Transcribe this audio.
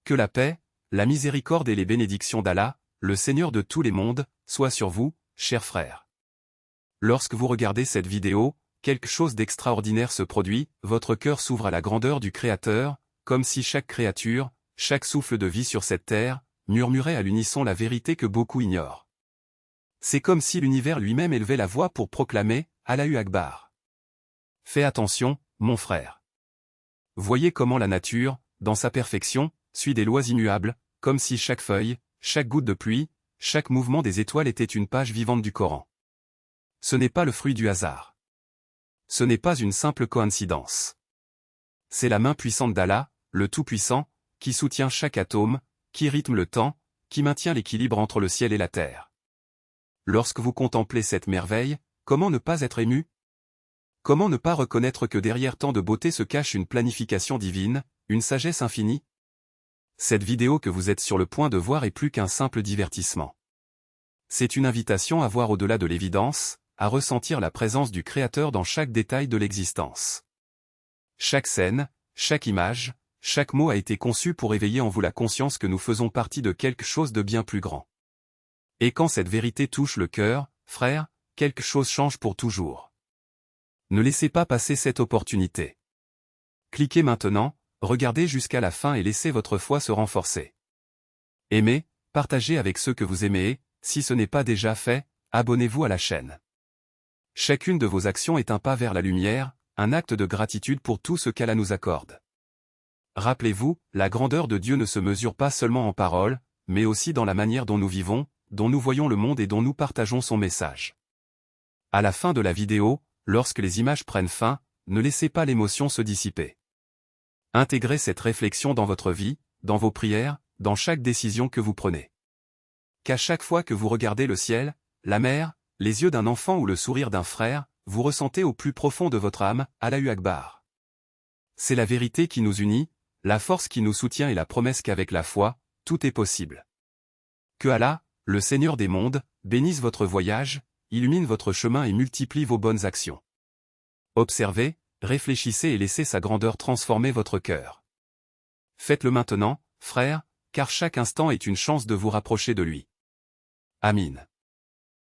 Que la paix, la miséricorde et les bénédictions d'Allah, le Seigneur de tous les mondes, soient sur vous, chers frères. Lorsque vous regardez cette vidéo, quelque chose d'extraordinaire se produit, votre cœur s'ouvre à la grandeur du Créateur, comme si chaque créature, chaque souffle de vie sur cette terre, murmurait à l'unisson la vérité que beaucoup ignorent. C'est comme si l'univers lui-même élevait la voix pour proclamer « Allahu Akbar ». Fais attention, mon frère. Voyez comment la nature, dans sa perfection, suit des lois immuables, comme si chaque feuille, chaque goutte de pluie, chaque mouvement des étoiles était une page vivante du Coran. Ce n'est pas le fruit du hasard. Ce n'est pas une simple coïncidence. C'est la main puissante d'Allah, le Tout-Puissant, qui soutient chaque atome, qui rythme le temps, qui maintient l'équilibre entre le ciel et la terre. Lorsque vous contemplez cette merveille, comment ne pas être ému? Comment ne pas reconnaître que derrière tant de beauté se cache une planification divine, une sagesse infinie? Cette vidéo que vous êtes sur le point de voir est plus qu'un simple divertissement. C'est une invitation à voir au-delà de l'évidence, à ressentir la présence du Créateur dans chaque détail de l'existence. Chaque scène, chaque image, chaque mot a été conçu pour éveiller en vous la conscience que nous faisons partie de quelque chose de bien plus grand. Et quand cette vérité touche le cœur, frère, quelque chose change pour toujours. Ne laissez pas passer cette opportunité. Cliquez maintenant, regardez jusqu'à la fin et laissez votre foi se renforcer. Aimez, partagez avec ceux que vous aimez, si ce n'est pas déjà fait, abonnez-vous à la chaîne. Chacune de vos actions est un pas vers la lumière, un acte de gratitude pour tout ce qu'Allah nous accorde. Rappelez-vous, la grandeur de Dieu ne se mesure pas seulement en paroles, mais aussi dans la manière dont nous vivons, dont nous voyons le monde et dont nous partageons son message. À la fin de la vidéo, lorsque les images prennent fin, ne laissez pas l'émotion se dissiper. Intégrez cette réflexion dans votre vie, dans vos prières, dans chaque décision que vous prenez. Qu'à chaque fois que vous regardez le ciel, la mer, les yeux d'un enfant ou le sourire d'un frère, vous ressentez au plus profond de votre âme, Allahu Akbar. C'est la vérité qui nous unit, la force qui nous soutient et la promesse qu'avec la foi, tout est possible. Que Allah, le Seigneur des mondes, bénisse votre voyage, illumine votre chemin et multiplie vos bonnes actions. Observez, réfléchissez et laissez sa grandeur transformer votre cœur. Faites-le maintenant, frères, car chaque instant est une chance de vous rapprocher de lui. Amin.